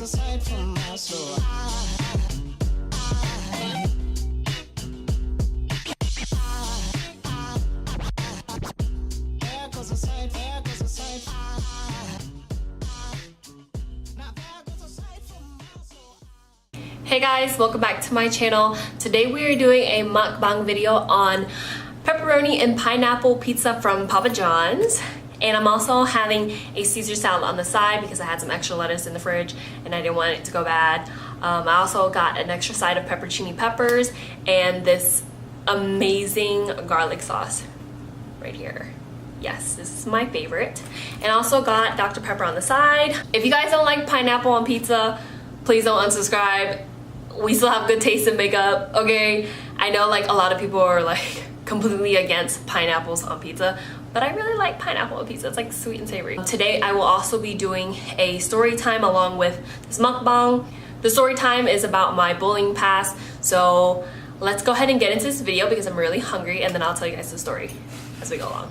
aside from my soul. Hey guys, welcome back to my channel. Today we are doing a mukbang video on pepperoni and pineapple pizza from Papa John's. And I'm also having a Caesar salad on the side because I had some extra lettuce in the fridge and I didn't want it to go bad. I also got an extra side of pepperoni peppers and this amazing garlic sauce right here. Yes, this is my favorite. And I also got Dr. Pepper on the side. If you guys don't like pineapple on pizza, please don't unsubscribe. We still have good taste in makeup, okay? I know like a lot of people are like completely against pineapples on pizza, but I really like pineapple on pizza. It's like sweet and savory. Today I will also be doing a story time along with this mukbang. The story time is about my bullying past, so let's go ahead and get into this video because I'm really hungry, and then I'll tell you guys the story as we go along.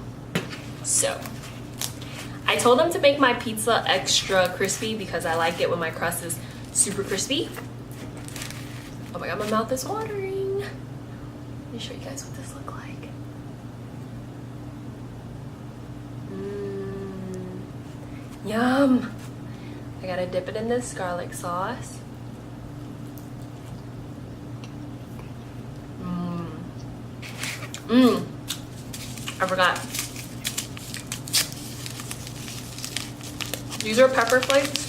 So I told them to make my pizza extra crispy because I like it when my crust is super crispy. Oh my god, my mouth is watering. Let me show you guys what this looks like. Yum! I gotta dip it in this garlic sauce. I forgot. These are pepper flakes.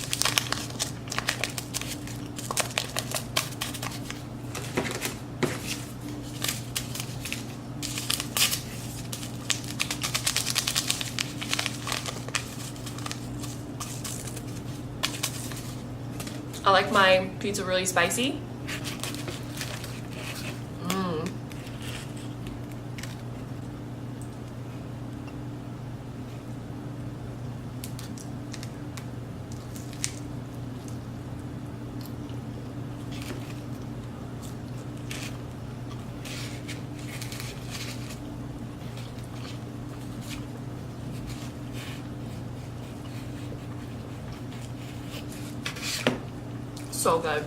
I like my pizza really spicy. So good.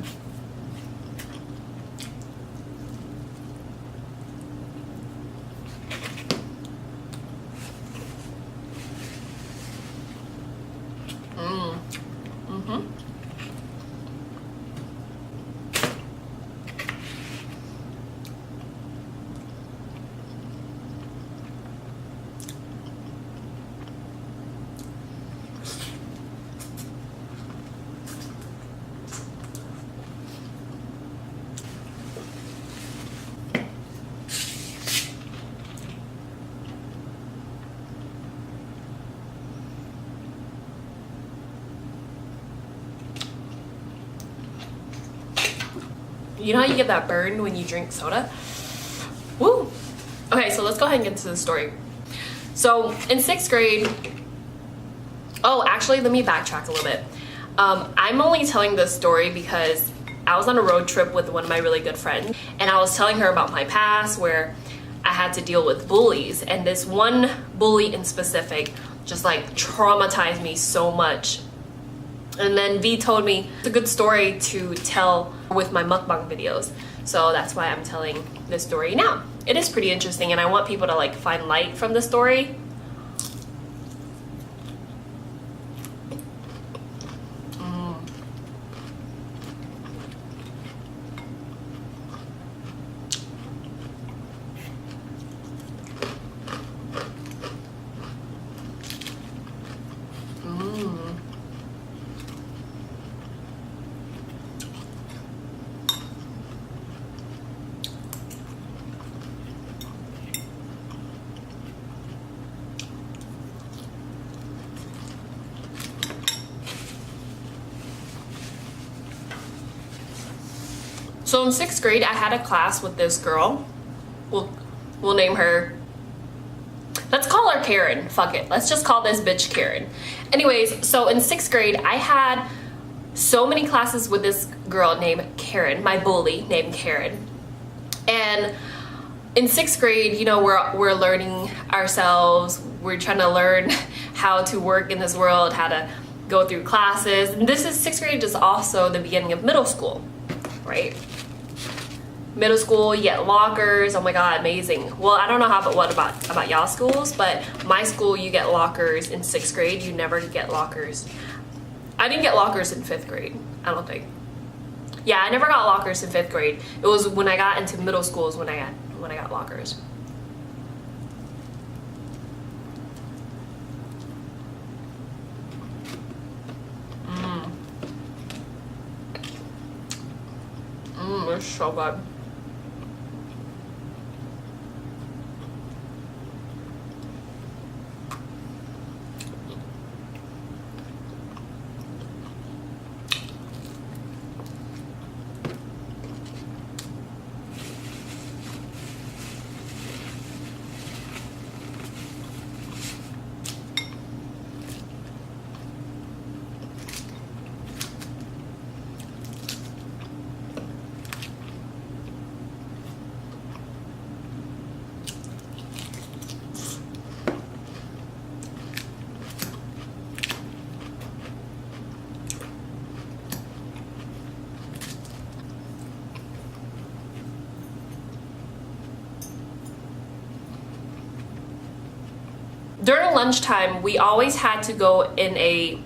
You know how you get that burn when you drink soda? Woo! Okay, so let's go ahead and get into the story. So in 6th grade, oh, actually, let me backtrack a little bit. I'm only telling this story because I was on a road trip with one of my really good friends, and I was telling her about my past where I had to deal with bullies, and this one bully in specific just like traumatized me so much. And then V told me it's a good story to tell with my mukbang videos. So that's why I'm telling this story now. It is pretty interesting and I want people to like find light from the story. So in 6th grade, I had a class with this girl. We'll name her, let's call her Karen. Fuck it. Let's just call this bitch Karen. Anyways, so in 6th grade, I had so many classes with this girl named Karen, my bully named Karen. And in 6th grade, you know, we're learning ourselves. We're trying to learn how to work in this world, how to go through classes. And this is 6th grade is also the beginning of middle school, right? Middle school, you get lockers. Oh my god, amazing. Well, I don't know what about y'all schools, but my school, you get lockers in 6th grade. You never get lockers. I didn't get lockers in 5th grade, I don't think. Yeah, I never got lockers in 5th grade. It was when I got into middle school is when I got lockers. It's so good. During lunchtime, we always had to go in a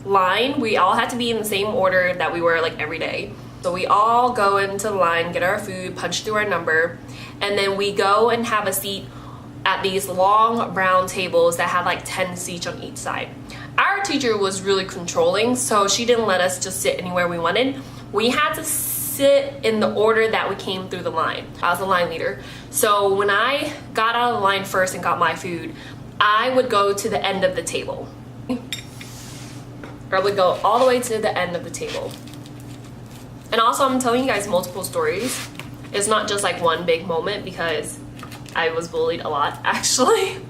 line. We all had to be in the same order that we were like every day. So we all go into the line, get our food, punch through our number, and then we go and have a seat at these long brown tables that had like 10 seats on each side. Our teacher was really controlling, so she didn't let us just sit anywhere we wanted. We had to sit in the order that we came through the line. I was the line leader. So when I got out of the line first and got my food, I would go to the end of the table. Or I would go all the way to the end of the table. And also, I'm telling you guys multiple stories. It's not just like one big moment, because I was bullied a lot, actually.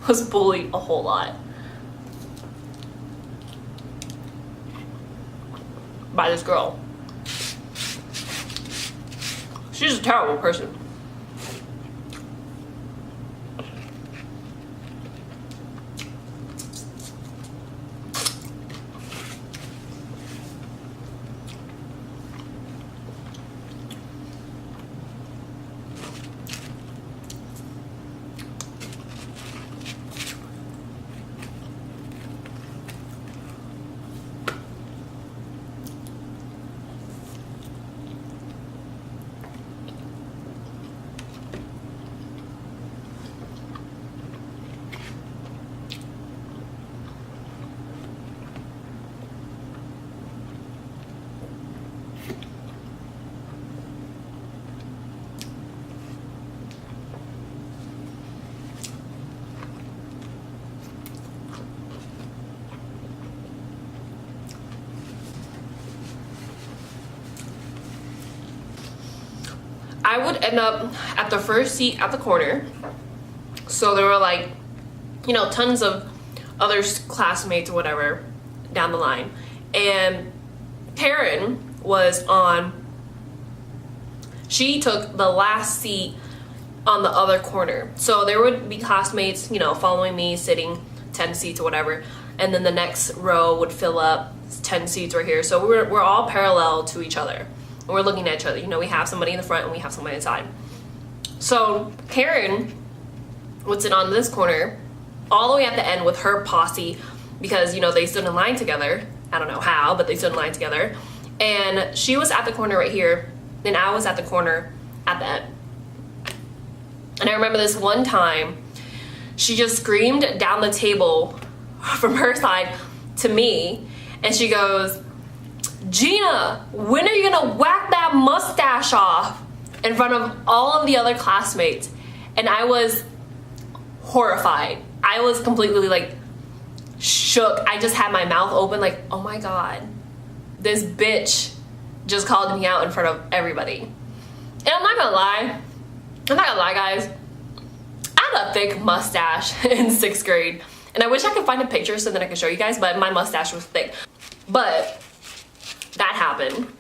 Was bullied a whole lot. By this girl. She's a terrible person. I would end up at the first seat at the corner. So there were like, you know, tons of other classmates or whatever down the line. And Karen was on, she took the last seat on the other corner. So there would be classmates, you know, following me, sitting 10 seats or whatever. And then the next row would fill up 10 seats right here. So we're all parallel to each other. And we're looking at each other. You know, we have somebody in the front and we have somebody inside. So Karen would sit on this corner all the way at the end with her posse, because, you know, they stood in line together. I don't know how, but they stood in line together. And she was at the corner right here, and I was at the corner at the end. And I remember this one time, she just screamed down the table from her side to me, and she goes, "Gina, when are you gonna whack that mustache off?" in front of all of the other classmates. And I was horrified. I was completely like shook. I just had my mouth open like, oh my god, this bitch just called me out in front of everybody. And I'm not gonna lie, guys, I had a thick mustache in 6th grade. And I wish I could find a picture so that I could show you guys, but my mustache was thick. But that happened.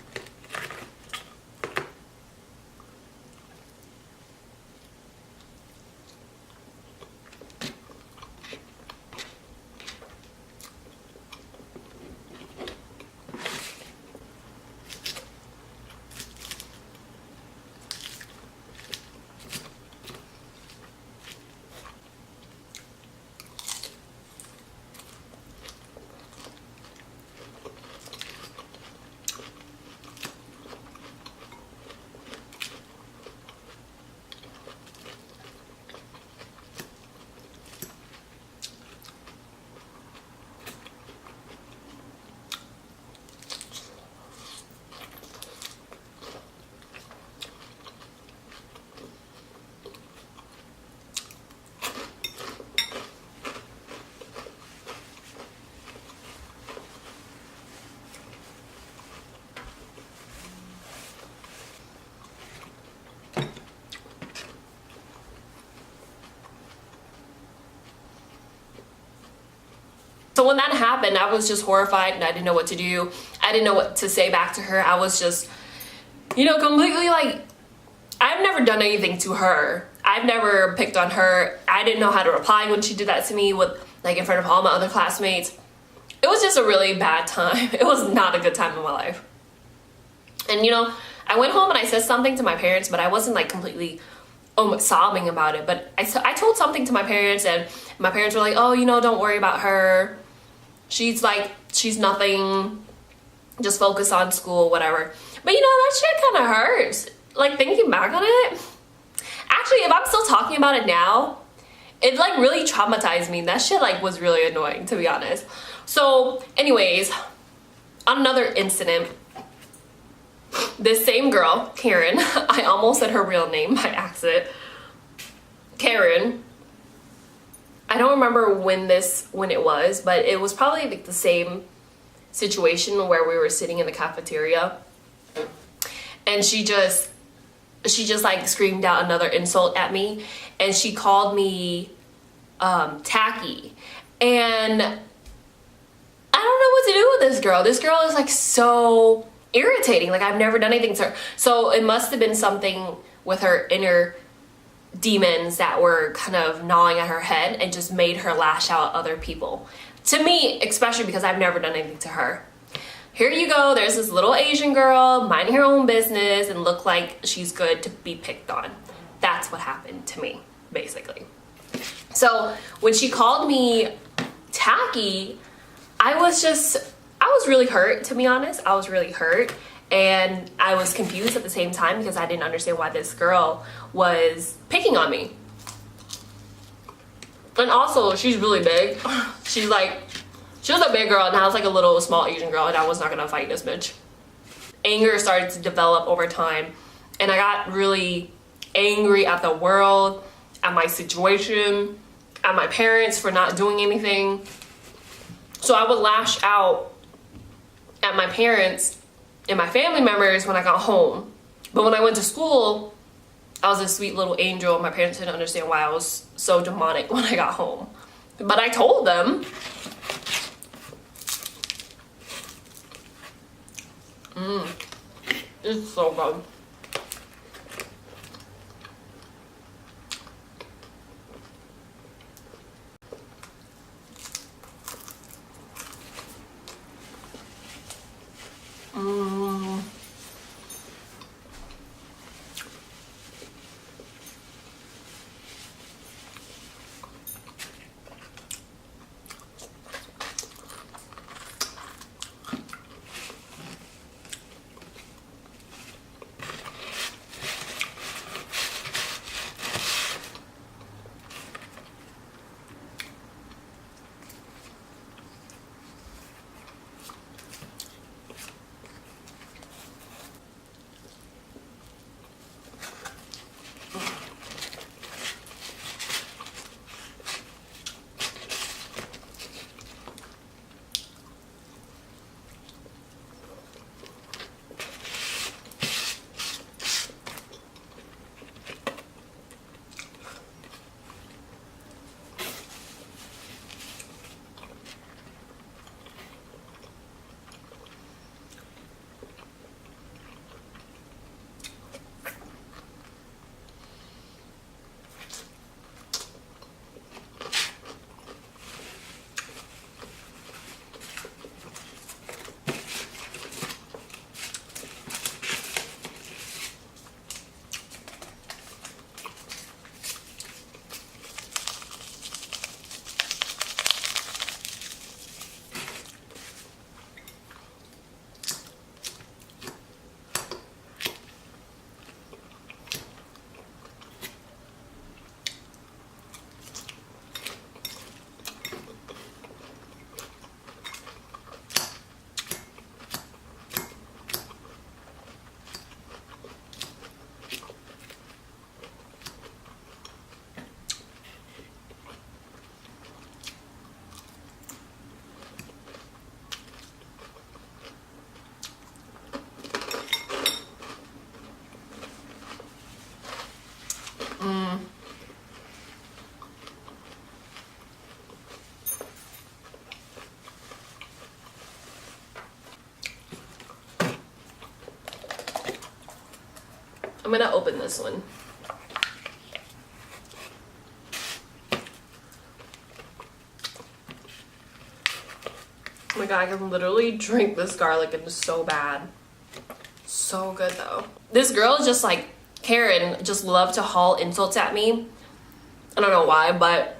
So when that happened, I was just horrified and I didn't know what to do. I didn't know what to say back to her. I was just, you know, completely like, I've never done anything to her. I've never picked on her. I didn't know how to reply when she did that to me with, like, in front of all my other classmates. It was just a really bad time. It was not a good time in my life. And, you know, I went home and I said something to my parents, but I wasn't like completely sobbing about it. But I told something to my parents, and my parents were like, oh, you know, don't worry about her. She's nothing. Just focus on school, whatever. But, you know, that shit kind of hurts. Like, thinking back on it. Actually, if I'm still talking about it now, it like really traumatized me. That shit like was really annoying, to be honest. So anyways, on another incident, this same girl, Karen, I almost said her real name by accident. Karen, I don't remember when it was, but it was probably like the same situation where we were sitting in the cafeteria, and she just like screamed out another insult at me, and she called me tacky. And I don't know what to do with this girl. This girl is like so irritating. Like, I've never done anything to her. So it must have been something with her inner demons that were kind of gnawing at her head and just made her lash out at other people. To me, especially because I've never done anything to her. Here you go, there's this little Asian girl minding her own business and look like she's good to be picked on. That's what happened to me, basically. So when she called me tacky, I was really hurt, to be honest. I was really hurt, and I was confused at the same time because I didn't understand why this girl was picking on me. And also, she's really big. She was a big girl, and I was like a little small Asian girl, and I was not gonna fight this bitch. Anger started to develop over time, and I got really angry at the world, at my situation, at my parents for not doing anything. So I would lash out at my parents and my family members when I got home. But when I went to school, I was a sweet little angel, and my parents didn't understand why I was so demonic when I got home. But I told them. It's so good. I'm gonna open this one. Oh my god, I can literally drink this garlic. It's so bad. So good though. This girl is just like, Karen, just loved to haul insults at me. I don't know why, but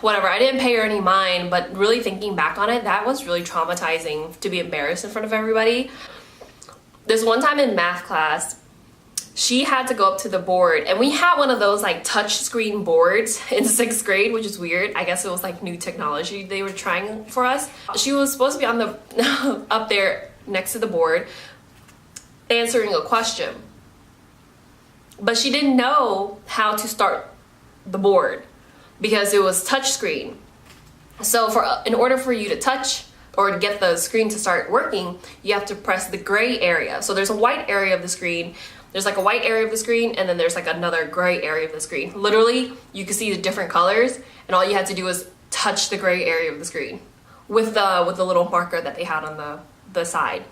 whatever. I didn't pay her any mind, but really thinking back on it, that was really traumatizing to be embarrassed in front of everybody. This one time in math class, she had to go up to the board, and we had one of those like touch screen boards in 6th grade, which is weird. I guess it was like new technology they were trying for us. She was supposed to be on the up there next to the board answering a question, but she didn't know how to start the board because it was touch screen. So in order for you to touch or to get the screen to start working, you have to press the gray area. So there's a white area of the screen. There's like a white area of the screen, and then there's like another gray area of the screen. Literally, you can see the different colors, and all you had to do was touch the gray area of the screen with the little marker that they had on the side.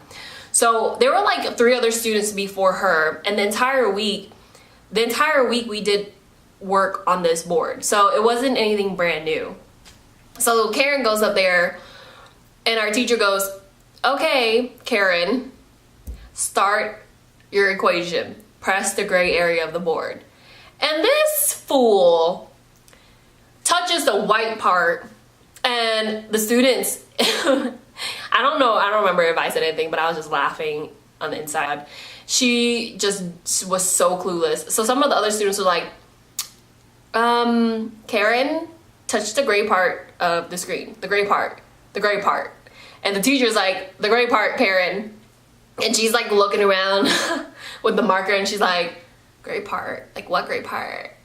So there were like 3 other students before her, and the entire week we did work on this board. So it wasn't anything brand new. So Karen goes up there, and our teacher goes, "Okay, Karen, start your equation. Press the gray area of the board." And this fool touches the white part, and the students, I don't remember if I said anything, but I was just laughing on the inside. She just was so clueless. So some of the other students were like, Karen, touch the gray part of the screen. The gray part. And the teacher's like, "The gray part, Karen." And she's like looking around with the marker, and she's like, "Gray part? Like what gray part?"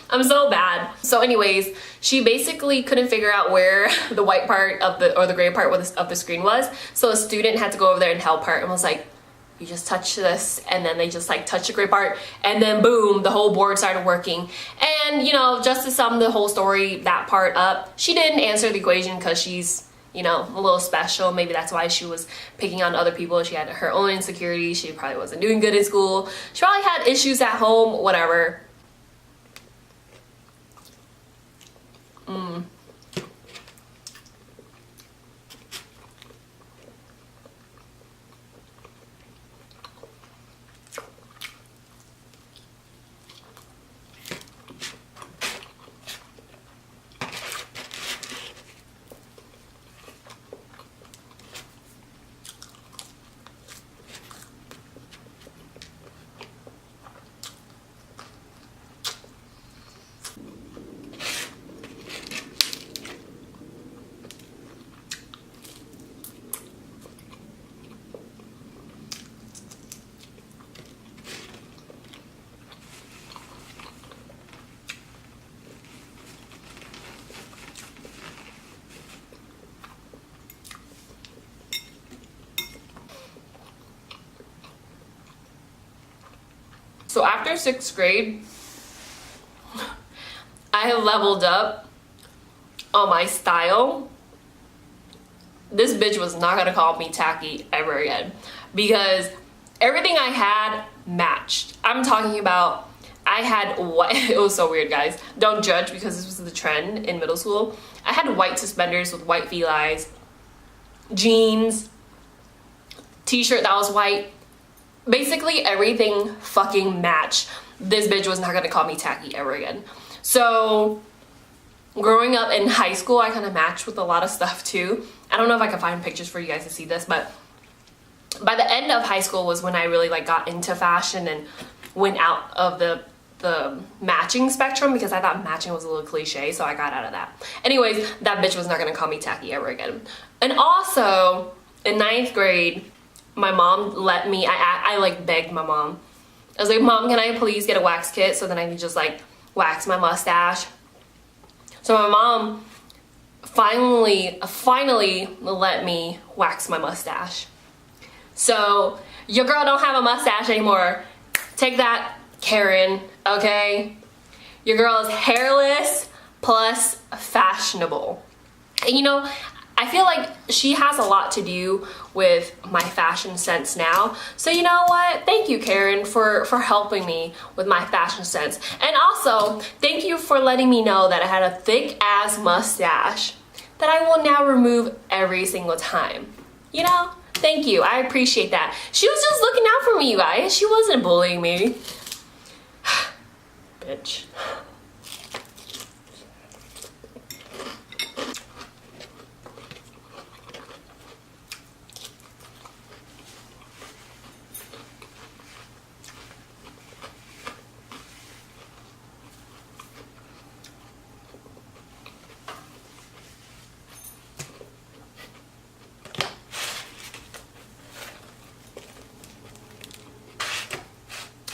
I'm so bad. So anyways, she basically couldn't figure out where the white part of the gray part of the screen was. So a student had to go over there and help her and was like, "You just touch this," and then they just like touch the gray part, and then boom, the whole board started working. And you know, just to sum the whole story, that part up, she didn't answer the equation because she's, you know, a little special. Maybe that's why she was picking on other people. She had her own insecurities. She probably wasn't doing good in school. She probably had issues at home, whatever. So after 6th grade, I have leveled up on my style. This bitch was not gonna call me tacky ever again, because everything I had matched. I'm talking about, I had white, it was so weird, guys. Don't judge, because this was the trend in middle school. I had white suspenders with white felines, jeans, t-shirt that was white. Basically everything fucking matched. This bitch was not gonna call me tacky ever again. So growing up in high school, I kind of matched with a lot of stuff too. I don't know if I can find pictures for you guys to see this, but by the end of high school was when I really like got into fashion and went out of the matching spectrum, because I thought matching was a little cliche, so I got out of that. Anyways, that bitch was not gonna call me tacky ever again. And also in 9th grade, my mom let me, I like begged my mom. I was like, "Mom, can I please get a wax kit so then I can just like wax my mustache?" So my mom finally let me wax my mustache. So your girl don't have a mustache anymore. Take that, Karen, okay? Your girl is hairless plus fashionable. And you know, I I feel like she has a lot to do with my fashion sense now. So you know what? Thank you, Karen, for helping me with my fashion sense. And also, thank you for letting me know that I had a thick ass mustache that I will now remove every single time. You know? Thank you. I appreciate that. She was just looking out for me, you guys. She wasn't bullying me. Bitch.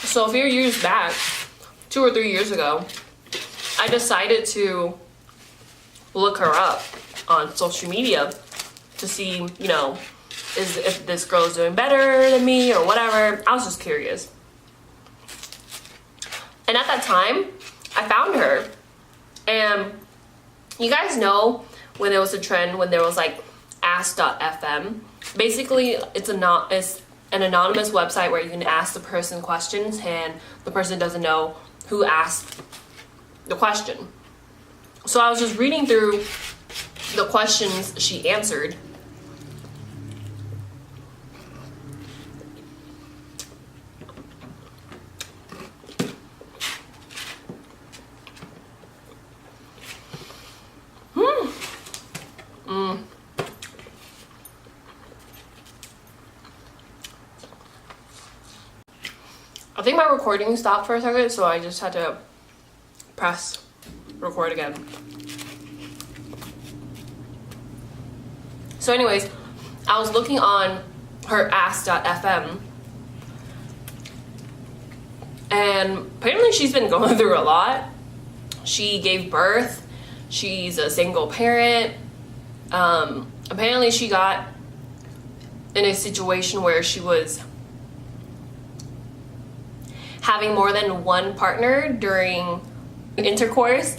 So a few years back, 2 or 3 years ago, I decided to look her up on social media to see, you know, if this girl is doing better than me or whatever. I was just curious. And at that time, I found her. And you guys know when there was a trend, when there was like ask.fm. Basically, it's an anonymous website where you can ask the person questions and the person doesn't know who asked the question. So I was just reading through the questions she answered. I think my recording stopped for a second, so I just had to press record again. So anyways, I was looking on her ask.fm, and apparently she's been going through a lot. She gave birth. She's a single parent. Apparently she got in a situation where she was having more than one partner during intercourse.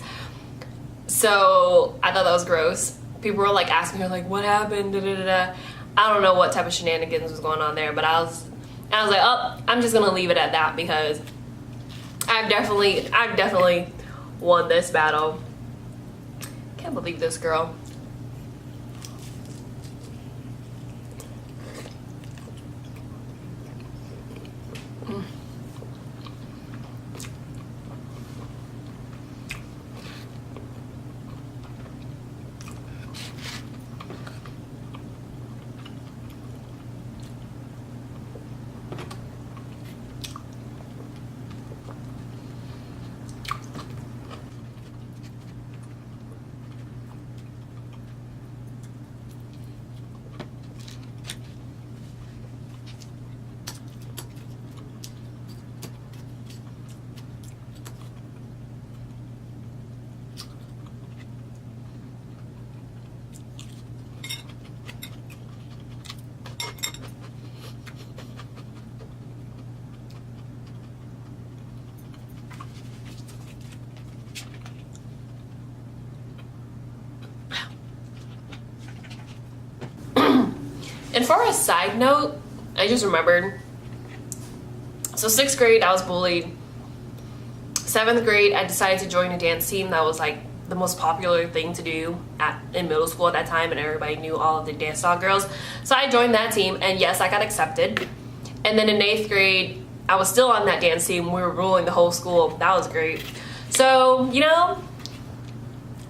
So I thought that was gross. People were like asking her like, what happened? Da, da, da, da. I don't know what type of shenanigans was going on there, but I was like, oh, I'm just gonna leave it at that because I've definitely won this battle. Can't believe this girl. And for a side note, I just remembered. So 6th grade, I was bullied. 7th grade, I decided to join a dance team. That was like the most popular thing to do in middle school at that time, and everybody knew all of the dance style girls. So I joined that team, and yes, I got accepted. And then in 8th grade, I was still on that dance team. We were ruling the whole school. That was great. So, you know,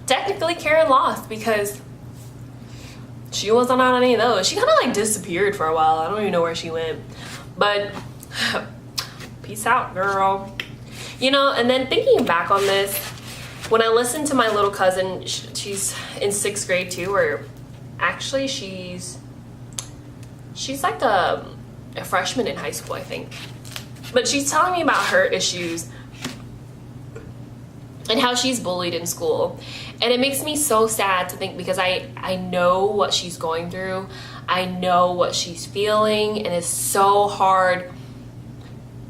technically Karen lost because she wasn't on any of those. She kind of like disappeared for a while. I don't even know where she went. But peace out, girl. You know, and then thinking back on this, when I listened to my little cousin, she's in 6th grade too, or actually she's like a freshman in high school, I think. But she's telling me about her issues and how she's bullied in school. And it makes me so sad to think because I know what she's going through. I know what she's feeling, and it's so hard,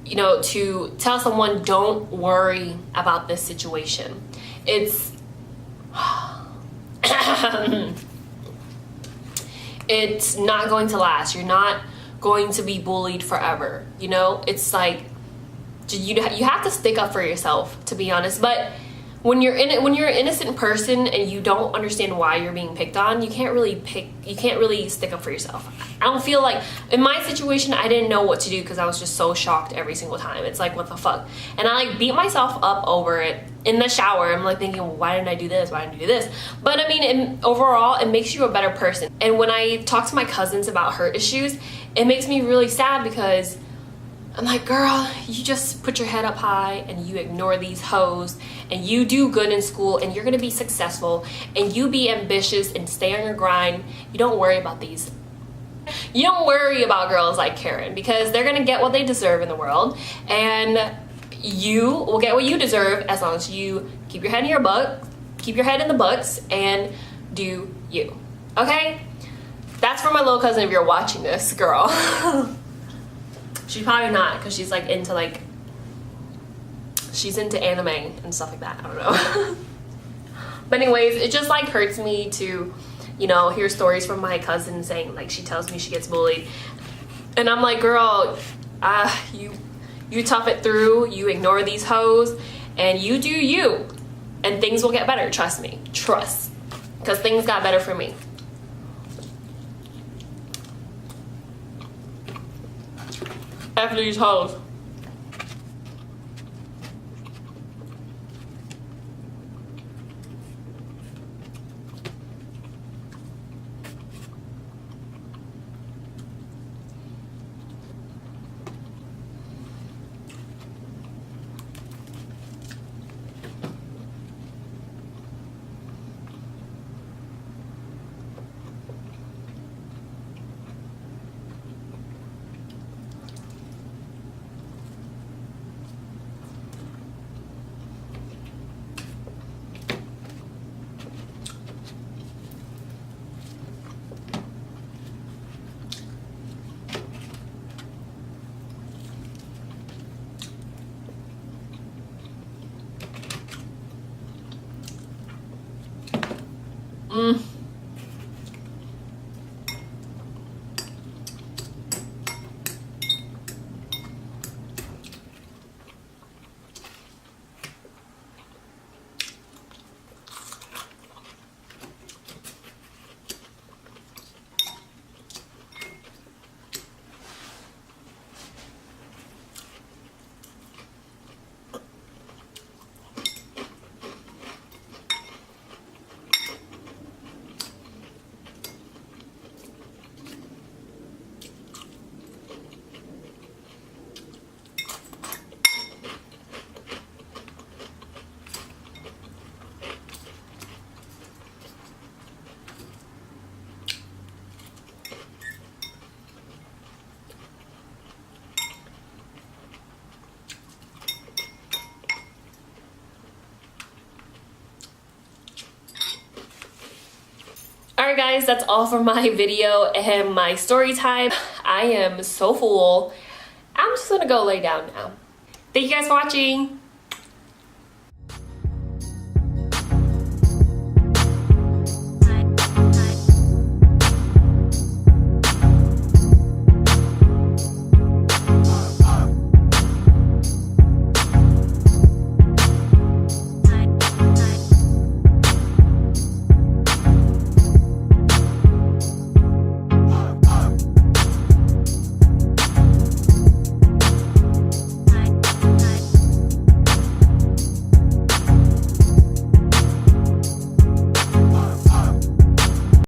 you know, to tell someone don't worry about this situation. It's it's not going to last. You're not going to be bullied forever, you know? It's like you have to stick up for yourself, to be honest. But when you're an innocent person and you don't understand why you're being picked on, you can't really stick up for yourself. I don't feel like, in my situation, I didn't know what to do because I was just so shocked every single time. It's like, what the fuck? And I like beat myself up over it in the shower. I'm like thinking, well, why didn't I do this? Why didn't I do this? But I mean, overall, it makes you a better person. And when I talk to my cousins about her issues, it makes me really sad because I'm like, girl, you just put your head up high and you ignore these hoes and you do good in school and you're gonna be successful and you be ambitious and stay on your grind. You don't worry about these. You don't worry about girls like Karen because they're gonna get what they deserve in the world, and you will get what you deserve as long as you keep your head in the books and do you. Okay? That's for my little cousin if you're watching this, girl. She's probably not, because she's like into she's into anime and stuff like that. I don't know. But anyways, it just like hurts me to, you know, hear stories from my cousin saying, like, she tells me she gets bullied. And I'm like, girl, you tough it through, you ignore these hoes, and you do you. And things will get better, trust me. Trust. Because things got better for me. After these hoes. Alright guys, that's all for my video and my story time. I am so full. I'm just gonna go lay down now. Thank you guys for watching.